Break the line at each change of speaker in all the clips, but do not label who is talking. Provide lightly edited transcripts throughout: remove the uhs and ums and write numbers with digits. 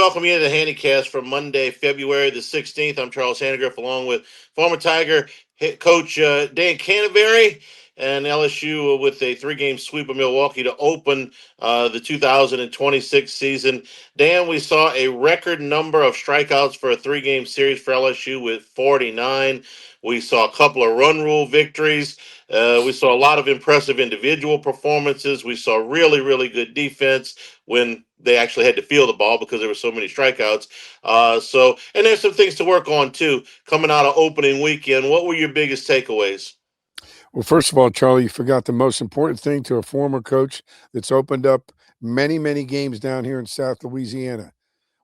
welcome you to the Hannycast for Monday, February the 16th. I'm Charles Hanagriff, along with former Tiger head coach Dan Canevari, and LSU with a three-game sweep of Milwaukee to open the 2026 season. Dan, we saw a record number of strikeouts for a three-game series for LSU with 49. We saw a couple of run rule victories. We saw a lot of impressive individual performances. We saw really, really good defense when they actually had to field the ball because there were so many strikeouts. And there's some things to work on too coming out of opening weekend. What were your biggest takeaways?
Well, first of all, Charlie, you forgot the most important thing to a former coach that's opened up many, many games down here in South Louisiana.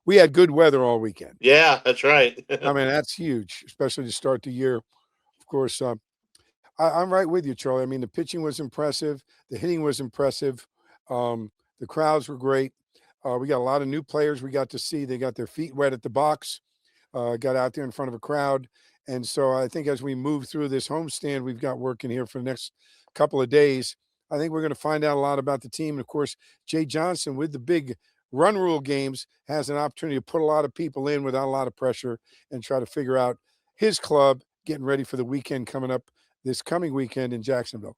We had good weather all weekend.
Yeah, that's right.
I mean, that's huge, especially to start the year. Of course, I'm right with you, Charlie. I mean, the pitching was impressive. The hitting was impressive. The crowds were great. We got a lot of new players we got to see. They got their feet wet at the box, got out there in front of a crowd. And so I think as we move through this homestand we've got working here for the next couple of days, I think we're going to find out a lot about the team. And of course, Jay Johnson with the big run rule games has an opportunity to put a lot of people in without a lot of pressure and try to figure out his club getting ready for the weekend coming up this coming weekend in Jacksonville.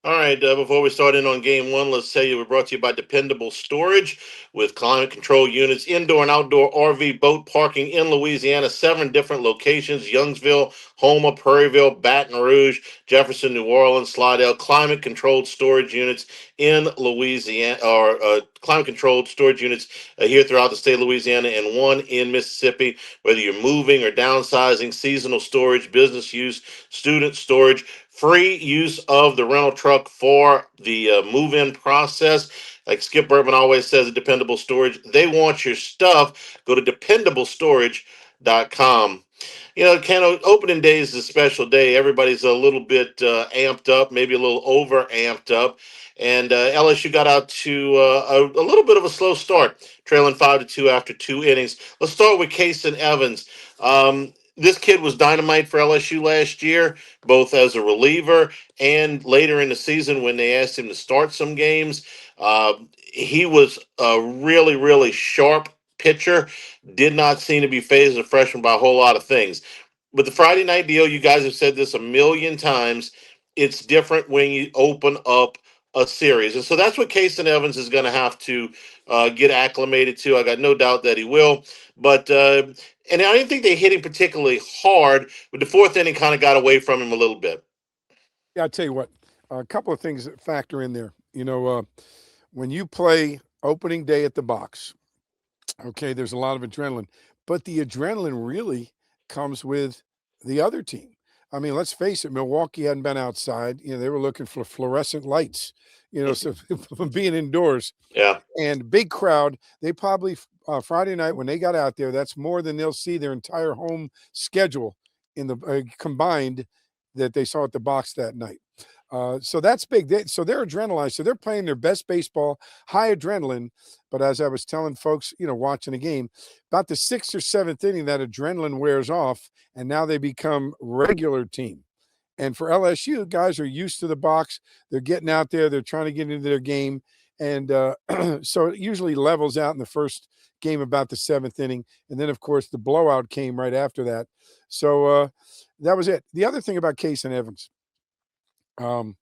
All right, before we start in on game one, let's tell you we're brought to you by Dependable Storage with climate control units, indoor and outdoor RV boat parking in Louisiana, 7 different locations: Youngsville, Houma, Prairieville, Baton Rouge, Jefferson, New Orleans, Slidell. Climate controlled storage units in Louisiana, or climate controlled storage units here throughout the state of Louisiana, and 1 in Mississippi. Whether you're moving or downsizing, seasonal storage, business use, student storage, free use of the rental truck for the move-in process. Like Skip Bertman always says at Dependable Storage, they want your stuff. Go to dependablestorage.com. You know, Ken, opening day is a special day. Everybody's a little bit amped up, maybe a little over amped up. And LSU got out to a little bit of a slow start, trailing 5-2 after 2 innings. Let's start with Kason Evans. This kid was dynamite for LSU last year, both as a reliever and later in the season when they asked him to start some games. He was a really, really sharp pitcher. Did not seem to be phased as a freshman by a whole lot of things. But the Friday night deal, you guys have said this a million times, it's different when you open up a series. And so that's what Kason Evans is going to have to get acclimated to. I got no doubt that he will. But and I didn't think they hit him particularly hard, but the 4th inning kind of got away from him a little bit.
Yeah, I'll tell you what, a couple of things that factor in there. You know, when you play opening day at the box, okay, there's a lot of adrenaline, but the adrenaline really comes with the other team. I mean, let's face it, Milwaukee hadn't been outside. You know, they were looking for fluorescent lights, you know, so from being indoors.
Yeah.
And big crowd, they probably Friday night when they got out there, that's more than they'll see their entire home schedule in the combined that they saw at the box that night. So that's big. So they're adrenalized. So they're playing their best baseball, high adrenaline. But as I was telling folks, you know, watching the game, about the 6th or 7th inning, that adrenaline wears off, and now they become regular team. And for LSU, guys are used to the box. They're getting out there. They're trying to get into their game. And so it usually levels out in the first game about the 7th inning. And then, of course, the blowout came right after that. So that was it. The other thing about Kason Evans, when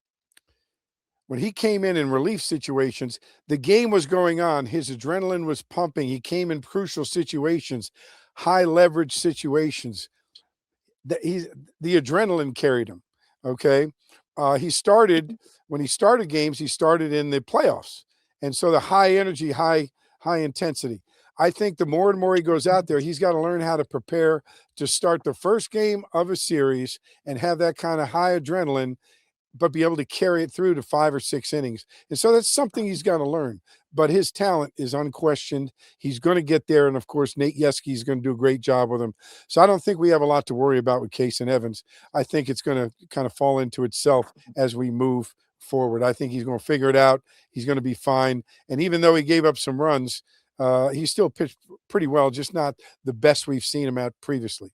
he came in relief situations, the game was going on. His adrenaline was pumping. He came in crucial situations, high leverage situations. The adrenaline carried him. Okay. When he started games, he started in the playoffs. And so the high energy, high intensity. I think the more and more he goes out there, he's got to learn how to prepare to start the first game of a series and have that kind of high adrenaline, but be able to carry it through to 5 or 6 innings. And so that's something he's got to learn. But his talent is unquestioned. He's going to get there. And, of course, Nate Yeskie is going to do a great job with him. So I don't think we have a lot to worry about with Kason Evans. I think it's going to kind of fall into itself as we move forward. I think he's going to figure it out. He's going to be fine. And even though he gave up some runs, he still pitched pretty well, just not the best we've seen him at previously.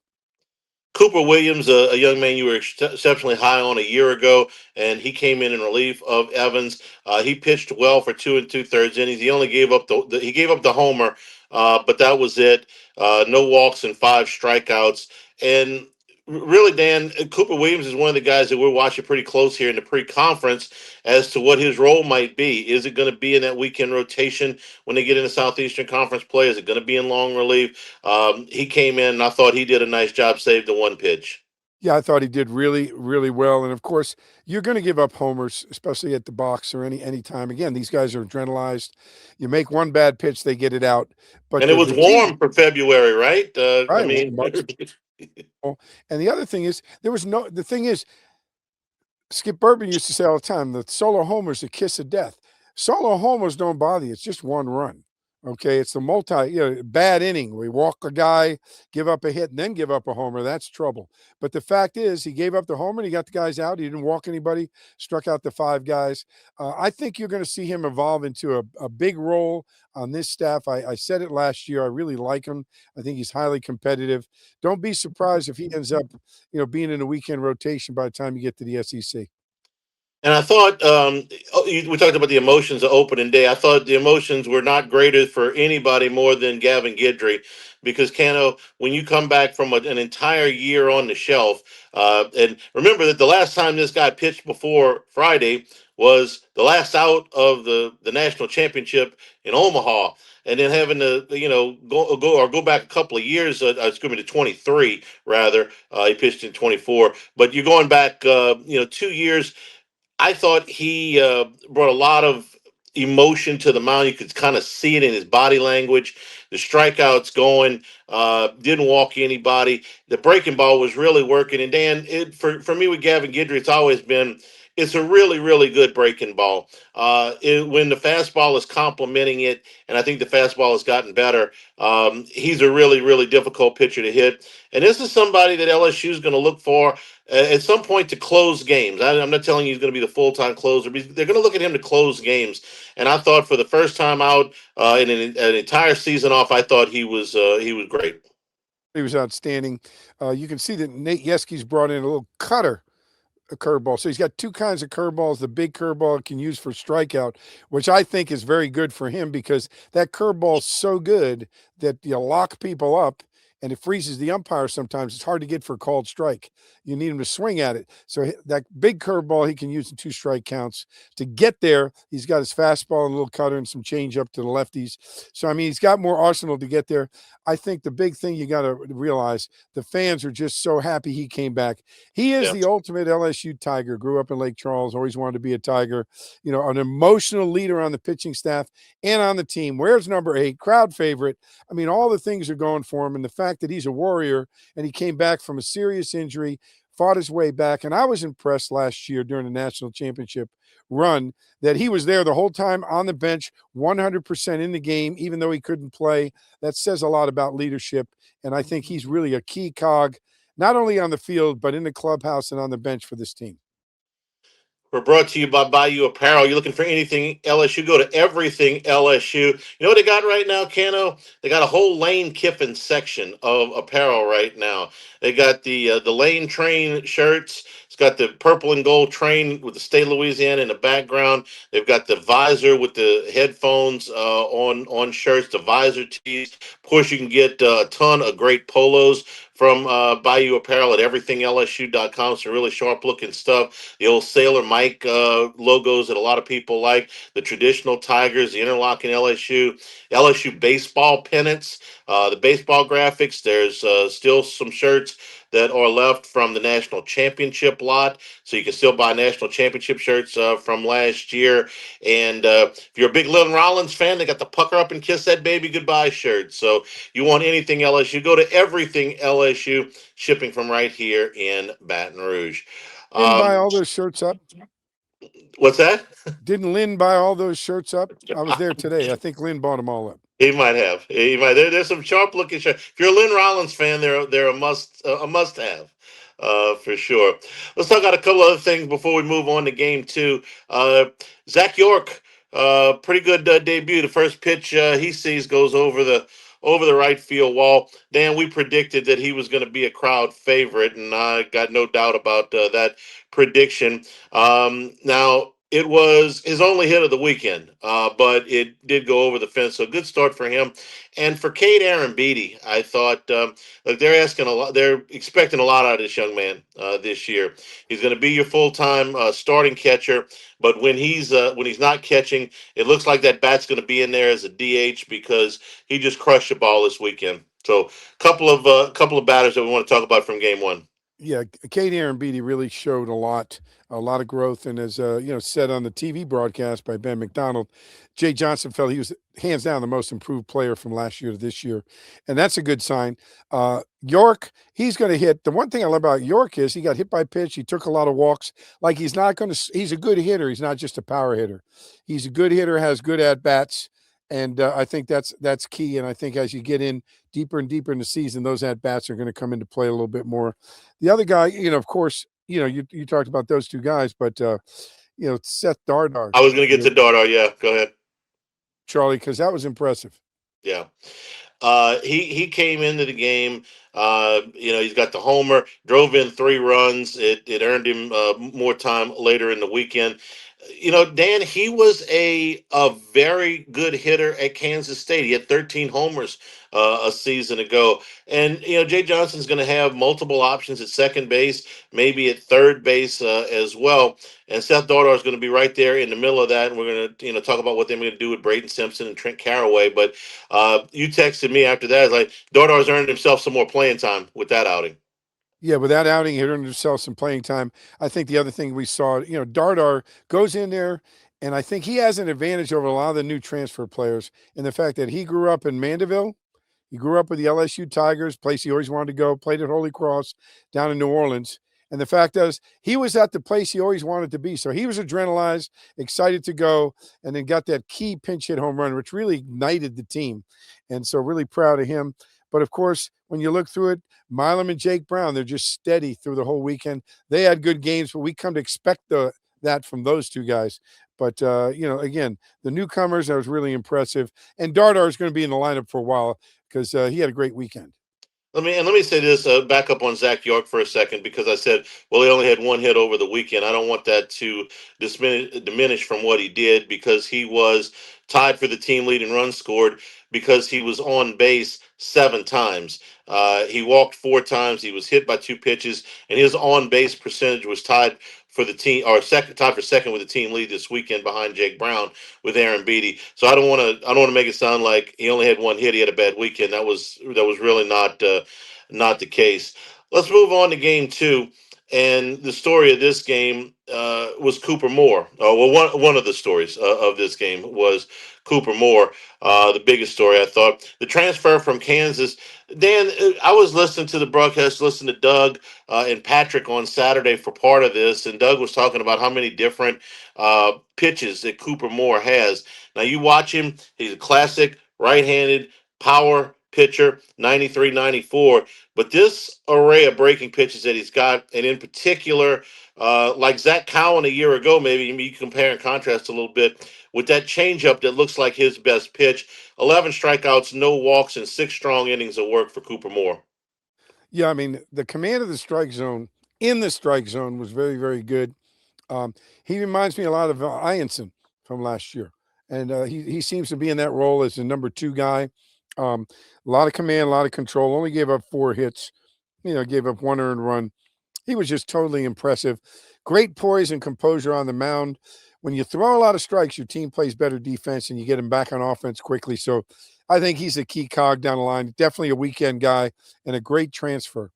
Cooper Williams, a young man you were exceptionally high on a year ago, and he came in relief of Evans. He pitched well for 2 2/3 innings. He only gave up the homer but that was it. No walks and 5 strikeouts. And really, Dan, Cooper Williams is one of the guys that we're watching pretty close here in the pre-conference as to what his role might be. Is it going to be in that weekend rotation when they get into Southeastern Conference play? Is it going to be in long relief? He came in, and I thought he did a nice job, saved the one pitch.
Yeah, I thought he did really, really well. And of course, you're going to give up homers, especially at the box or any time. Again, these guys are adrenalized. You make one bad pitch, they get it out. But
And it was
the key,
warm for February, right? I
right?
mean,
March. And the other thing is, the thing is, Skip Bourbon used to say all the time, the solo homer's a kiss of death. Solo homers don't bother you. It's just one run. Okay. It's the bad inning. We walk a guy, give up a hit, and then give up a homer. That's trouble. But the fact is, he gave up the homer and he got the guys out. He didn't walk anybody, struck out the 5 guys. I think you're going to see him evolve into a big role on this staff. I said it last year. I really like him. I think he's highly competitive. Don't be surprised if he ends up, being in a weekend rotation by the time you get to the SEC.
and I thought we talked about the emotions of opening day. I thought the emotions were not greater for anybody more than Gavin Guidry, because Cano, when you come back from an entire year on the shelf, and remember that the last time this guy pitched before Friday was the last out of the national championship in Omaha, and then having to go back a couple of years, excuse me, to 23 rather. He pitched in 24, but you're going back 2 years. I thought he brought a lot of emotion to the mound. You could kind of see it in his body language. The strikeouts going, didn't walk anybody. The breaking ball was really working. And Dan, for me with Gavin Guidry, it's a really, really good breaking ball. When the fastball is complementing it, and I think the fastball has gotten better, he's a really, really difficult pitcher to hit. And this is somebody that LSU is going to look for at some point to close games. I'm not telling you he's going to be the full-time closer, but they're going to look at him to close games. And I thought for the first time out in an entire season off, I thought he was great.
He was outstanding. You can see that Nate Yeski's brought in a little cutter, a curveball. So he's got two kinds of curveballs. The big curveball can use for strikeout, which I think is very good for him because that curveball is so good that you lock people up and it freezes the umpire sometimes. It's hard to get for a called strike. You need him to swing at it. So that big curveball he can use in 2 strike counts. To get there, he's got his fastball and a little cutter and some change up to the lefties. So, I mean, he's got more arsenal to get there. I think the big thing you got to realize, the fans are just so happy he came back. He is
Yeah.
the ultimate LSU Tiger. Grew up in Lake Charles, always wanted to be a Tiger. An emotional leader on the pitching staff and on the team. Where's number 8? Crowd favorite. I mean, all the things are going for him. And the fact that he's a warrior and he came back from a serious injury, fought his way back. And I was impressed last year during the national championship run that he was there the whole time on the bench, 100% in the game, even though he couldn't play. That says a lot about leadership. And I think he's really a key cog, not only on the field, but in the clubhouse and on the bench for this team.
We're brought to you by Bayou Apparel. You're looking for anything LSU, go to everything LSU. You know what they got right now, Cano? They got a whole Lane Kiffin section of apparel right now. They got the Lane Train shirts. It's got the purple and gold train with the state of Louisiana in the background. They've got the visor with the headphones on shirts, the visor tees. Of course, you can get a ton of great polos from Bayou Apparel at everythinglsu.com. Some really sharp looking stuff. The old Sailor Mike logos that a lot of people like. The traditional Tigers, the interlocking LSU baseball pennants, the baseball graphics. There's still some shirts that are left from the national championship lot. So you can still buy national championship shirts from last year. And if you're a big Lynn Rollins fan, they got the Pucker Up and Kiss That Baby Goodbye shirt. So you want anything LSU, go to everything LSU, shipping from right here in Baton Rouge.
Didn't buy all those shirts up.
What's that?
Didn't Lynn buy all those shirts up? I was there today. I think Lynn bought them all up.
He might have. He might. There's some sharp looking shirts. If you're a Lynn Rollins fan, they're a must have, for sure. Let's talk about a couple other things before we move on to game two. Zach York, pretty good debut. The first pitch he sees goes over the right field wall. Dan, we predicted that he was going to be a crowd favorite, and I got no doubt about that prediction. Now, It was his only hit of the weekend, but it did go over the fence. So good start for him, and for Cade Aaron Beatty, I thought look, they're asking a lot. They're expecting a lot out of this young man this year. He's going to be your full time starting catcher, but when he's not catching, it looks like that bat's going to be in there as a DH because he just crushed the ball this weekend. So couple of batters that we want to talk about from game one.
Yeah, Katie Aaron Beatty really showed a lot of growth, and as said on the TV broadcast by Ben McDonald, Jay Johnson felt he was hands down the most improved player from last year to this year, and that's a good sign. York, he's going to hit. The one thing I love about York is he got hit by pitch. He took a lot of walks. Like he's not going to. He's a good hitter. He's not just a power hitter. He's a good hitter. Has good at bats. And I think that's key. And I think as you get in deeper and deeper in the season, those at bats are going to come into play a little bit more. The other guy, of course, you talked about those two guys, but Seth Dardar,
I was going to get
you
to
know,
Dardar. Yeah, go ahead.
Charlie, because that was impressive.
Yeah. He came into the game. He's got the homer, drove in 3 runs. It earned him more time later in the weekend. Dan, he was a very good hitter at Kansas State. He had 13 homers a season ago, and Jay Johnson's going to have multiple options at second base, maybe at third base as well. And Seth Dardar is going to be right there in the middle of that. And we're going to talk about what they're going to do with Braden Simpson and Trent Caraway, but. You texted me after that. It's like Dardar's earned himself some more playing time with that outing.
Yeah, with that outing, he earned himself some playing time. I think the other thing we saw, Dardar goes in there, and I think he has an advantage over a lot of the new transfer players in the fact that he grew up in Mandeville. He grew up with the LSU Tigers, place he always wanted to go, played at Holy Cross down in New Orleans. And the fact is, he was at the place he always wanted to be. So he was adrenalized, excited to go, and then got that key pinch hit home run, which really ignited the team. And so, really proud of him. But of course, when you look through it, Milam and Jake Brown, they're just steady through the whole weekend. They had good games, but we come to expect that from those two guys. But again, the newcomers, that was really impressive. And Dardar is going to be in the lineup for a while because he had a great weekend.
Let me say this. Back up on Zach York for a second because I said, well, he only had one hit over the weekend. I don't want that to diminish from what he did because he was tied for the team lead in runs scored because he was on base 7 times. He walked 4 times. He was hit by 2 pitches, and his on base percentage was tied for the team or tied for second with the team lead this weekend behind Jake Brown with Aaron Beatty. So I don't want to make it sound like he only had one hit. He had a bad weekend. That was really not the case. Let's move on to game two. And the story of this game was Cooper Moore. One of the stories of this game was Cooper Moore. The biggest story, I thought. The transfer from Kansas. Dan, I was listening to the broadcast, listening to Doug and Patrick on Saturday for part of this, and Doug was talking about how many different pitches that Cooper Moore has. Now, you watch him, he's a classic right-handed power pitcher, 93, 94. But this array of breaking pitches that he's got, and in particular, like Zach Cowan a year ago, maybe you compare and contrast a little bit with that changeup that looks like his best pitch. 11 strikeouts, no walks, and 6 strong innings of work for Cooper Moore.
Yeah, I mean, the command of the strike zone in the strike zone was very, very good. He reminds me a lot of Ianson from last year, and he seems to be in that role as the number 2 guy. A lot of command, a lot of control. Only gave up 4 hits. Gave up 1 earned run. He was just totally impressive. Great poise and composure on the mound. When you throw a lot of strikes, your team plays better defense, and you get him back on offense quickly. So I think he's a key cog down the line. Definitely a weekend guy and a great transfer.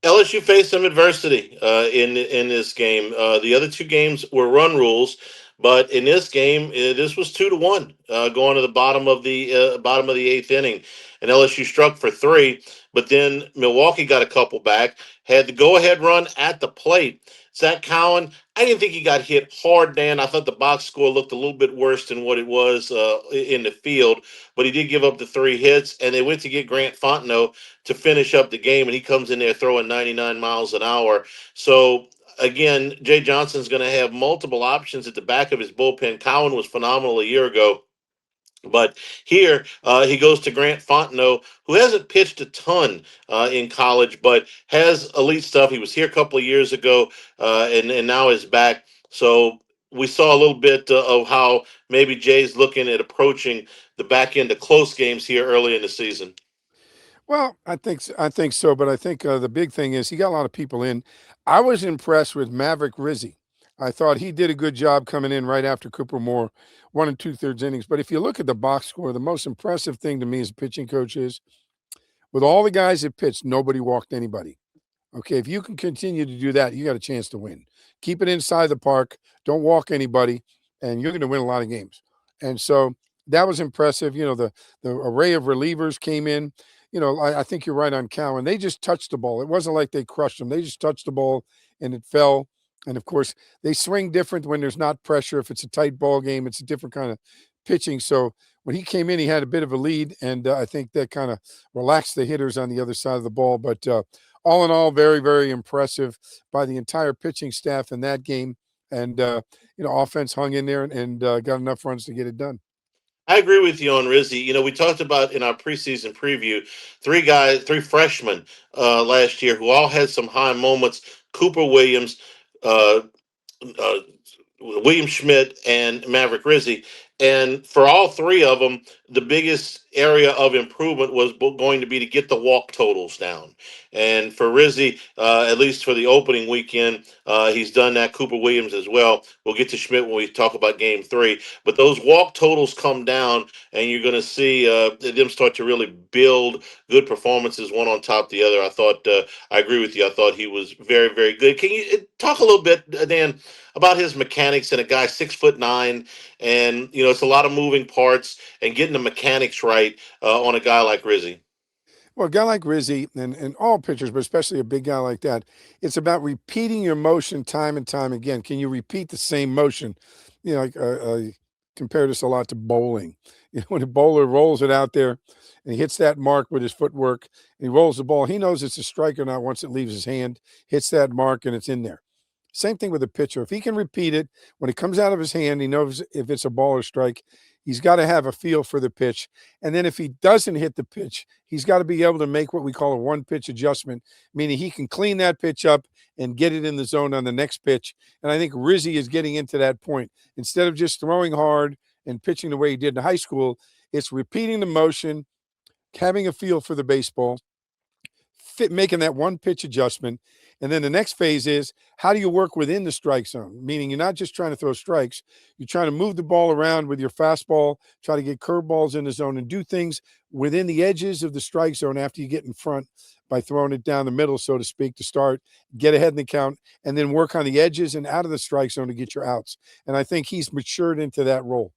LSU faced some adversity in this game. The other 2 games were run rules, but in this game, this was 2-1 going to the bottom of the 8th inning, and LSU struck for 3. But then Milwaukee got a couple back, had the go-ahead run at the plate. Zach Cowan, I didn't think he got hit hard, Dan. I thought the box score looked a little bit worse than what it was in the field, but he did give up the 3 hits, and they went to get Grant Fontenot to finish up the game, and he comes in there throwing 99 miles an hour. So again, Jay Johnson's going to have multiple options at the back of his bullpen. Cowan was phenomenal a year ago. But here he goes to Grant Fontenot, who hasn't pitched a ton in college, but has elite stuff. He was here a couple of years ago, and now is back. So we saw a little bit of how maybe Jay's looking at approaching the back end of close games here early in the season.
Well, I think so, but I think the big thing is he got a lot of people in. I was impressed with Maverick Rizzi. I thought he did a good job coming in right after Cooper Moore, 1 2/3 innings. But if you look at the box score, the most impressive thing to me as a pitching coach is with all the guys that pitched, nobody walked anybody. Okay, if you can continue to do that, you got a chance to win. Keep it inside the park. Don't walk anybody, and you're going to win a lot of games. And so that was impressive. The array of relievers came in. I think you're right on Cowan. They just touched the ball. It wasn't like they crushed them. They just touched the ball and it fell. And of course, they swing different when there's not pressure. If it's a tight ball game, it's a different kind of pitching. So when he came in, he had a bit of a lead, and I think that kind of relaxed the hitters on the other side of the ball. But all in all, very, very impressive by the entire pitching staff in that game. And, offense hung in there and got enough runs to get it done.
I agree with you on Rizzi. We talked about in our preseason preview three freshmen last year who all had some high moments. Cooper Williams, uh, uh, William Schmidt, and Maverick Rizzi. And for all three of them, the biggest area of improvement was going to be to get the walk totals down. And for Rizzi, at least for the opening weekend, he's done that. Cooper Williams as well. We'll get to Schmidt when we talk about game three. But those walk totals come down, and you're going to see them start to really build good performances, one on top of the other. I agree with you. I thought he was very, very good. Can you talk a little bit, Dan, about his mechanics and a guy 6'9", and it's a lot of moving parts and getting the mechanics right on a guy like Rizzi.
Well, a guy like Rizzi and all pitchers, but especially a big guy like that, it's about repeating your motion time and time again. Can you repeat the same motion? I compare this a lot to bowling. When a bowler rolls it out there and he hits that mark with his footwork and he rolls the ball, he knows it's a strike or not once it leaves his hand, hits that mark and it's in there. Same thing with a pitcher. If he can repeat it when it comes out of his hand, he knows if it's a ball or strike. He's got to have a feel for the pitch. And then if he doesn't hit the pitch, he's got to be able to make what we call a one pitch adjustment, meaning he can clean that pitch up and get it in the zone on the next pitch. And I think Rizzi is getting into that point. Instead of just throwing hard and pitching the way he did in high school, it's repeating the motion, having a feel for the baseball, making that one pitch adjustment. And then the next phase is how do you work within the strike zone? Meaning you're not just trying to throw strikes, you're trying to move the ball around with your fastball, try to get curveballs in the zone and do things within the edges of the strike zone after you get in front by throwing it down the middle, so to speak, to start, get ahead in the count, and then work on the edges and out of the strike zone to get your outs. And I think he's matured into that role.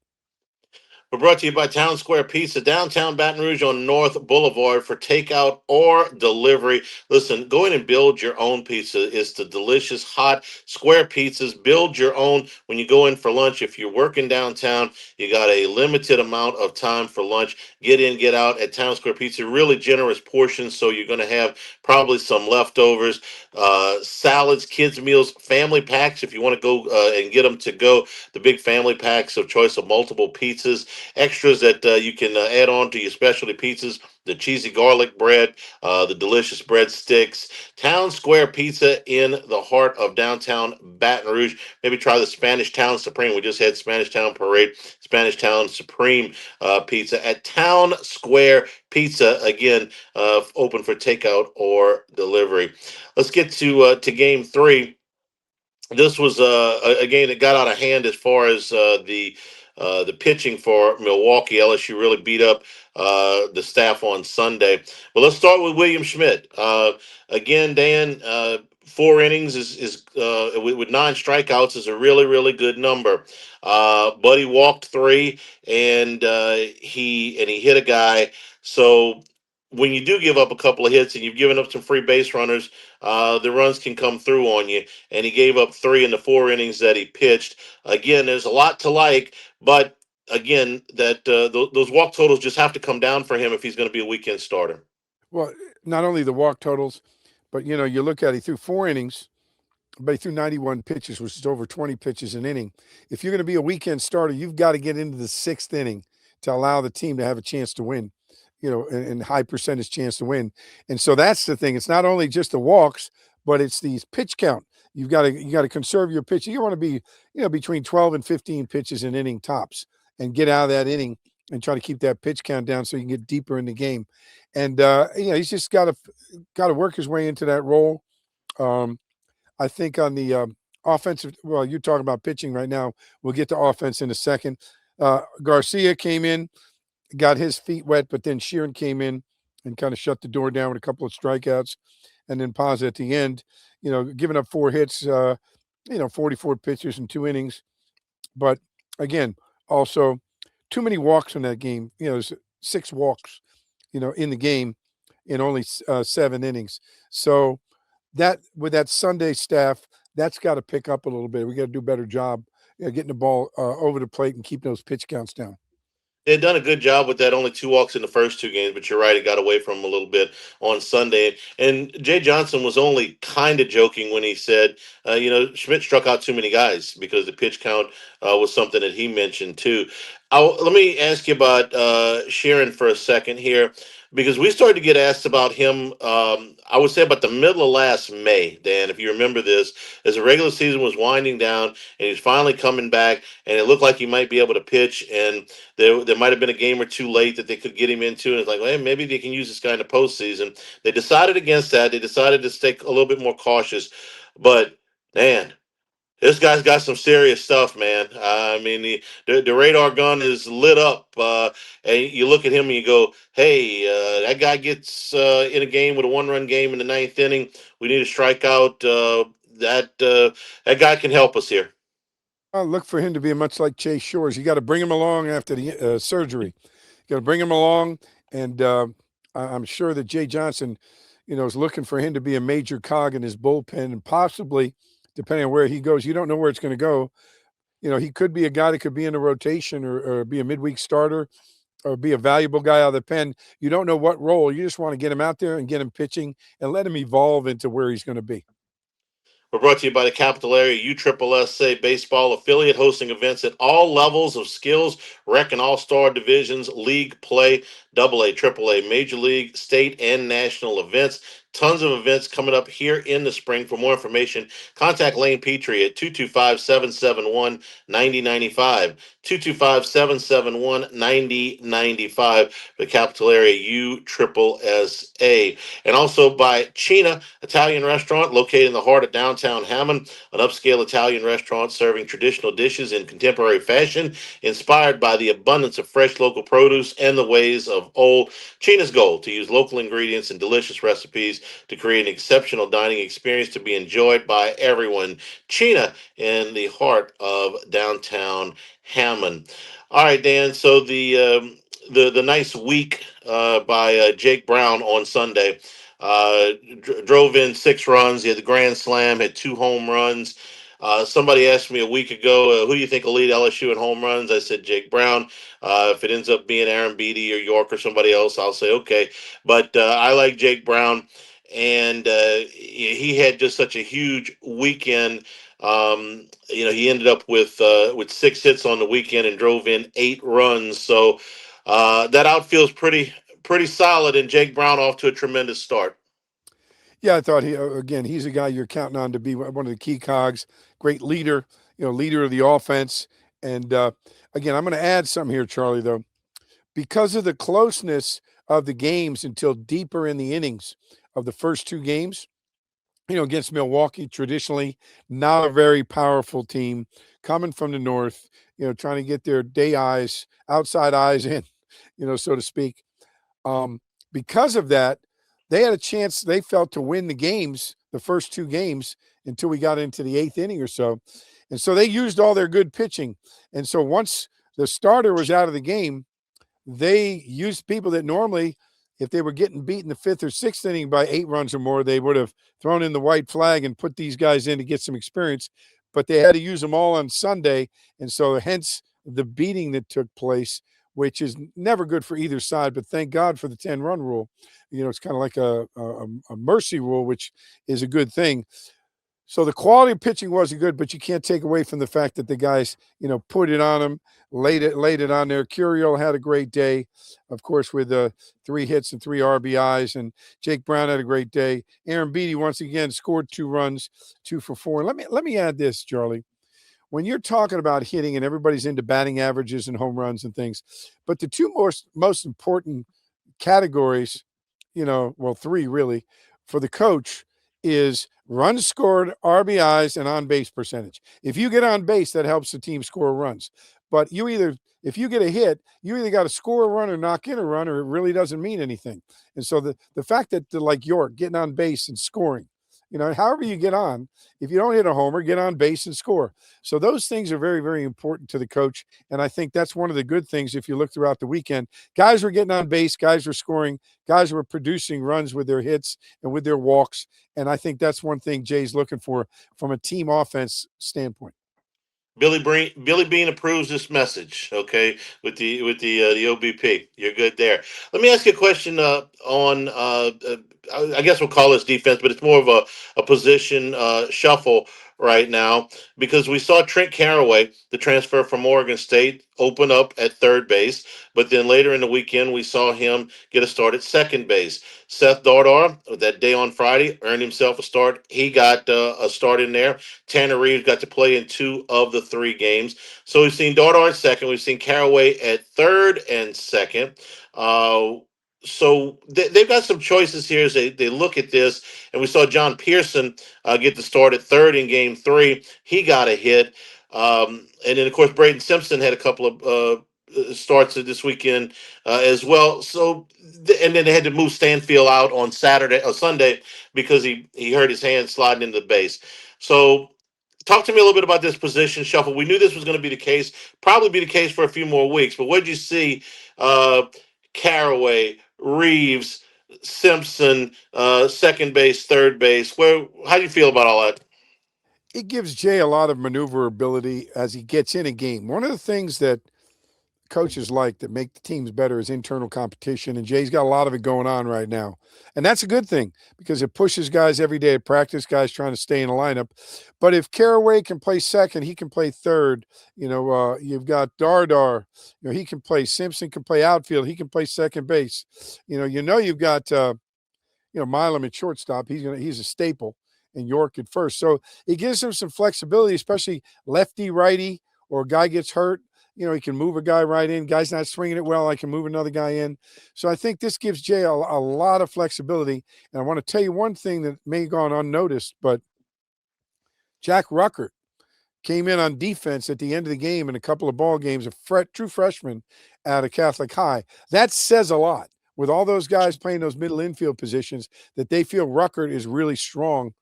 We're brought to you by Town Square Pizza, downtown Baton Rouge on North Boulevard for takeout or delivery. Listen, go in and build your own pizza. It's the delicious, hot, square pizzas. Build your own when you go in for lunch. If you're working downtown, you got a limited amount of time for lunch. Get in, get out at Town Square Pizza. Really generous portions, so you're going to have probably some leftovers. Salads, kids' meals, family packs if you want to go and get them to go. The big family packs of choice of multiple pizzas. Extras that you can add on to your specialty pizzas, the cheesy garlic bread, the delicious breadsticks. Town Square Pizza in the heart of downtown Baton Rouge. Maybe try the Spanish Town Supreme. We just had Spanish Town Parade, Spanish Town Supreme Pizza at Town Square Pizza. Again, open for takeout or delivery. Let's get to game three. This was a game that got out of hand as far as the pitching for Milwaukee. LSU really beat up the staff on Sunday. But let's start with William Schmidt. Again, Dan, 4 innings is with 9 strikeouts is a really, really good number. But he walked three, and he hit a guy. So when you do give up a couple of hits and you've given up some free base runners, the runs can come through on you. And he gave up 3 in the 4 innings that he pitched. Again, there's a lot to like, but again, that those walk totals just have to come down for him if he's going to be a weekend starter.
Well, not only the walk totals, but you look at he threw 4 innings, but he threw 91 pitches, which is over 20 pitches an inning. If you're going to be a weekend starter, you've got to get into the 6th inning to allow the team to have a chance to win, and high percentage chance to win. And so that's the thing. It's not only just the walks, but it's the pitch count. You got to conserve your pitch. You want to be, between 12 and 15 pitches an inning tops, and get out of that inning and try to keep that pitch count down so you can get deeper in the game. And he's just got to work his way into that role. Um, I think on the offensive, well, you're talking about pitching right now. We'll get to offense in a second. Garcia came in, got his feet wet, but then Sheeran came in and kind of shut the door down with a couple of strikeouts. And then Paz at the end, giving up 4 hits, 44 pitches in 2 innings. But again, also too many walks in that game. There's 6 walks, in the game in only 7 innings. So that with that Sunday staff, that's got to pick up a little bit. We got to do a better job, getting the ball over the plate and keeping those pitch counts down.
They've done a good job with that. Only 2 walks in the first 2 games, but you're right. It got away from him a little bit on Sunday. And Jay Johnson was only kind of joking when he said, Schmidt struck out too many guys because the pitch count was something that he mentioned too. Let me ask you about Sharon for a second here, because we started to get asked about him. I would say about the middle of last May, Dan, if you remember this, as the regular season was winding down and he's finally coming back, and it looked like he might be able to pitch, and there might have been a game or two late that they could get him into, and it's like, well, maybe they can use this guy in the postseason. They decided against that. They decided to stay a little bit more cautious, but man, this guy's got some serious stuff, man. I mean, the radar gun is lit up, and you look at him and you go, "Hey, that guy gets in a game with a 1-run game in the 9th inning. We need a strikeout. That guy can help us here."
I look for him to be much like Chase Shores. You got to bring him along after the surgery. You got to bring him along, and I'm sure that Jay Johnson, is looking for him to be a major cog in his bullpen, and possibly, depending on where he goes, you don't know where it's going to go. He could be a guy that could be in a rotation, or be a midweek starter, or be a valuable guy out of the pen. You don't know what role. You just want to get him out there and get him pitching and let him evolve into where he's going to be.
We're brought to you by the Capital Area USSSA Baseball Affiliate, hosting events at all levels of skills, rec and all-star divisions, league play, AA, AAA, Major League, state, and national events. Tons of events coming up here in the spring. For more information, contact Lane Petrie at 225-771-9095. 225-771-9095. The Capital Area USSSA. And also by Cina Italian Restaurant, located in the heart of downtown Hammond, an upscale Italian restaurant serving traditional dishes in contemporary fashion, inspired by the abundance of fresh local produce and the ways of old. Cina's goal: to use local ingredients and delicious recipes to create an exceptional dining experience to be enjoyed by everyone. Cina, in the heart of downtown Hammond. All right, Dan. So the nice week by Jake Brown on Sunday. Drove in 6 runs. He had the grand slam, had 2 home runs. Somebody asked me a week ago, who do you think will lead LSU in home runs? I said Jake Brown. If it ends up being Aaron Beatty or York or somebody else, I'll say okay. But I like Jake Brown, and he had just such a huge weekend. He ended up with 6 hits on the weekend and drove in 8 runs. So that outfield's pretty solid, and Jake Brown off to a tremendous start.
Yeah, I thought he's a guy you're counting on to be one of the key cogs, great leader, leader of the offense. And again, I'm going to add something here, Charlie, though, because of the closeness of the games until deeper in the innings of the first 2 games, against Milwaukee, traditionally not a very powerful team, coming from the north, trying to get their outside eyes in, so to speak. Because of that, they had a chance, they felt, to win the games, the first 2 games, until we got into the 8th inning or so. And so they used all their good pitching. And so once the starter was out of the game, they used people that normally, if they were getting beat in the 5th or 6th inning by 8 runs or more, they would have thrown in the white flag and put these guys in to get some experience. But they had to use them all on Sunday. And so hence the beating that took place, which is never good for either side. But thank God for the 10-run rule. It's kind of like a mercy rule, which is a good thing. So the quality of pitching wasn't good, but you can't take away from the fact that the guys, put it on him, laid it on there. Curiel had a great day, of course, with 3 hits and 3 RBIs, and Jake Brown had a great day. Aaron Beatty once again scored 2 runs, 2 for 4. And let me add this, Charlie. When you're talking about hitting, and everybody's into batting averages and home runs and things, but the two most important categories, well, 3 really, for the coach is runs scored, RBIs, and on base percentage. If you get on base, that helps the team score runs. But if you get a hit, you either got to score a run or knock in a run, or it really doesn't mean anything. And so the fact that like York getting on base and scoring, however you get on, if you don't hit a homer, get on base and score. So those things are very, very important to the coach. And I think that's one of the good things if you look throughout the weekend. Guys were getting on base, guys were scoring, guys were producing runs with their hits and with their walks. And I think that's one thing Jay's looking for from a team offense standpoint.
Billy Bean approves this message. Okay, with the OBP, you're good there. Let me ask you a question on. I guess we'll call this defense, but it's more of a position shuffle right now because we saw Trent Caraway, the transfer from Oregon State, open up at third base, but then later in the weekend we saw him get a start at second base. Seth Dardar, that day on Friday, earned himself a start. He got a start in there. Tanner Reeves got to play in 2 of the 3 games. So we've seen Dardar at second. We've seen Caraway at third and second. So they've got some choices here as they look at this. And we saw John Pearson get the start at third in game 3. He got a hit. And then, of course, Braden Simpson had a couple of starts this weekend as well. So, and then they had to move Stanfield out on Saturday or Sunday because he hurt his hand sliding into the base. So, talk to me a little bit about this position shuffle. We knew this was going to be the case, probably be the case for a few more weeks. But what did you see? Caraway, Reeves, Simpson, second base, third base. How do you feel about all that?
It gives Jay a lot of maneuverability as he gets in a game. One of the things that coaches like that make the teams better is internal competition, and Jay's got a lot of it going on right now. And that's a good thing because it pushes guys every day at practice, guys trying to stay in a lineup. But if Caraway can play second, he can play third. You've got Dardar. He can play. Simpson can play outfield. He can play second base. You've got Milam at shortstop. He's a staple, and York at first. So it gives him some flexibility, especially lefty, righty, or a guy gets hurt. He can move a guy right in. Guy's not swinging it well, I can move another guy in. So I think this gives Jay a lot of flexibility. And I want to tell you one thing that may have gone unnoticed, but Jack Ruckert came in on defense at the end of the game in a couple of ball games, true freshman out of Catholic High. That says a lot. With all those guys playing those middle infield positions, that they feel Ruckert is really strong,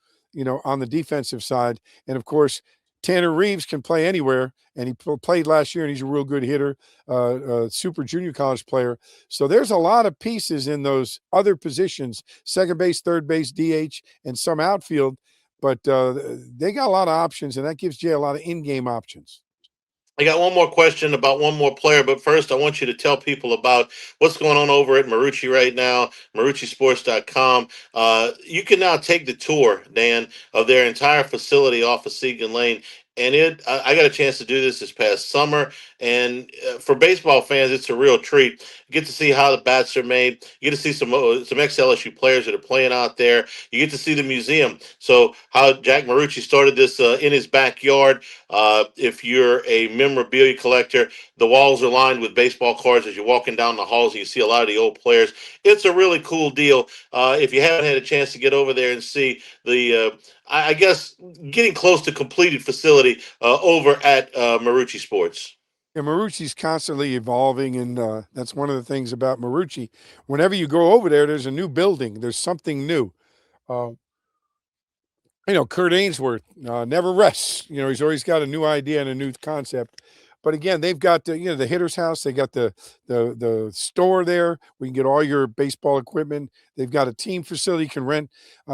on the defensive side. And of course, Tanner Reeves can play anywhere, and he played last year, and he's a real good hitter, super junior college player. So there's a lot of pieces in those other positions, second base, third base, DH, and some outfield. But they got a lot of options, and that gives Jay a lot of in-game options.
I got one more question about one more player, but first I want you to tell people about what's going on over at Marucci right now, MarucciSports.com. You can now take the tour, Dan, of their entire facility off of Segan Lane. And I got a chance to do this past summer. And for baseball fans, it's a real treat. You get to see how the bats are made. You get to see some ex-LSU players that are playing out there. You get to see the museum. So how Jack Marucci started this in his backyard. If you're a memorabilia collector, the walls are lined with baseball cards as you're walking down the halls. And you see a lot of the old players. It's a really cool deal. If you haven't had a chance to get over there and see I guess getting close to completed facility over at Marucci Sports.
Yeah, Marucci's constantly evolving, and that's one of the things about Marucci. Whenever you go over there, there's a new building. There's something new. Uh, Kurt Ainsworth never rests. He's always got a new idea and a new concept. But again, they've got the hitter's house. They got the store there. We can get all your baseball equipment. They've got a team facility you can rent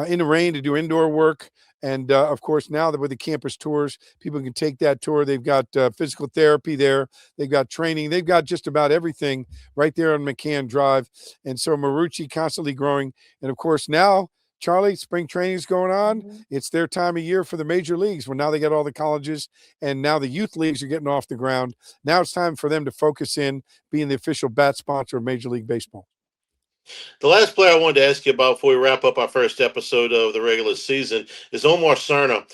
in the rain to do indoor work. And of course, now that with the campus tours, people can take that tour. They've got physical therapy there. They've got training. They've got just about everything right there on McCann Drive. And so Marucci constantly growing. And of course, now Charlie, spring training is going on. It's their time of year for the major leagues. Well, now they got all the colleges, and now the youth leagues are getting off the ground. Now it's time for them to focus in being the official bat sponsor of Major League Baseball.
The last player I wanted to ask you about before we wrap up our first episode of the regular season is Omar Cerna,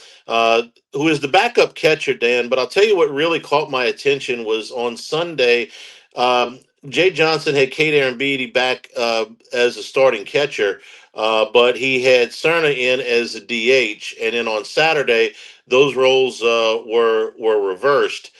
who is the backup catcher, Dan. But I'll tell you what really caught my attention was on Sunday. Jay Johnson had Kate Arambidi back as a starting catcher, but he had Cerna in as a DH. And then on Saturday, those roles were reversed.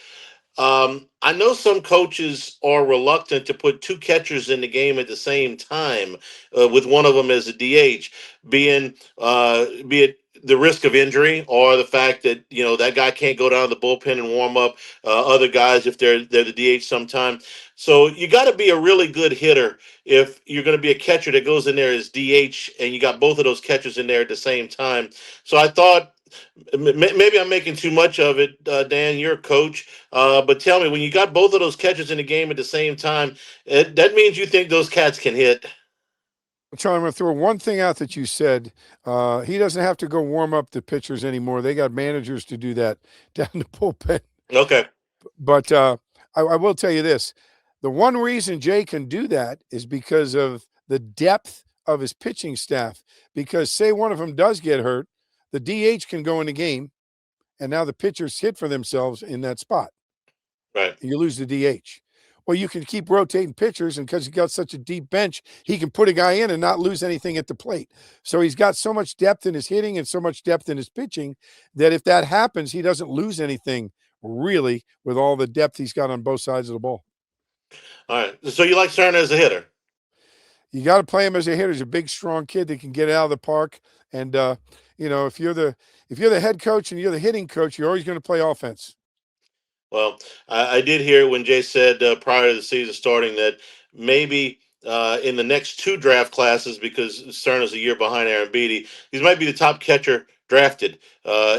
I know some coaches are reluctant to put two catchers in the game at the same time, with one of them as a DH, be it the risk of injury or the fact that that guy can't go down to the bullpen and warm up other guys if they're the DH sometime. So you got to be a really good hitter if you're going to be a catcher that goes in there as DH, and you got both of those catchers in there at the same time. So I thought maybe I'm making too much of it, Dan. You're a coach, but tell me, when you got both of those catchers in the game at the same time, that means you think those cats can hit.
Charlie, I'm going to throw one thing out that you said. He doesn't have to go warm up the pitchers anymore. They got managers to do that down the bullpen.
Okay.
But I will tell you this. The one reason Jay can do that is because of the depth of his pitching staff. Because say one of them does get hurt, the DH can go in the game, and now the pitchers hit for themselves in that spot.
Right.
You lose the DH. Well, you can keep rotating pitchers, and because he got such a deep bench, he can put a guy in and not lose anything at the plate. So he's got so much depth in his hitting and so much depth in his pitching that if that happens, he doesn't lose anything really with all the depth he's got on both sides of the ball.
All right. So you like Cerna as a hitter?
You got to play him as a hitter. He's a big, strong kid that can get out of the park. And if you're the head coach and you're the hitting coach, you're always going to play offense.
Well, I did hear when Jay said prior to the season starting that maybe in the next two draft classes, because Cerna's a year behind Aaron Beatty, he might be the top catcher drafted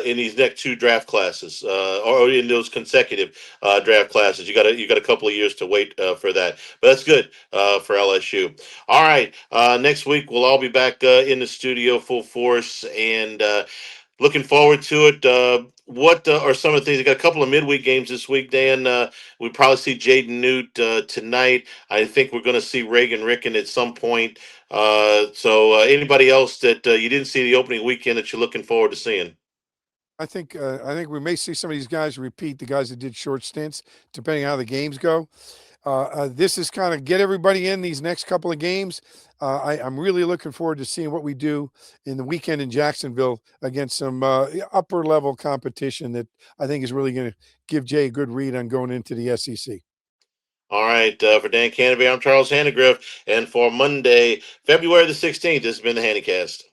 in these next two draft classes, or in those consecutive draft classes. You got a couple of years to wait for that, but that's good for LSU. All right, next week we'll all be back in the studio full force, and looking forward to it. What are some of the things? We got a couple of midweek games this week, Dan. We probably see Jaden Newt tonight. I think we're going to see Reagan Ricken at some point. So anybody else that you didn't see the opening weekend that you're looking forward to seeing?
I think we may see some of these guys repeat, the guys that did short stints, depending on how the games go. This is kind of get everybody in these next couple of games. I'm really looking forward to seeing what we do in the weekend in Jacksonville against some upper level competition that I think is really going to give Jay a good read on going into the SEC.
All right. For Dan Canevari, I'm Charles Hanagriff. And for Monday, February the 16th, this has been the Hannycast.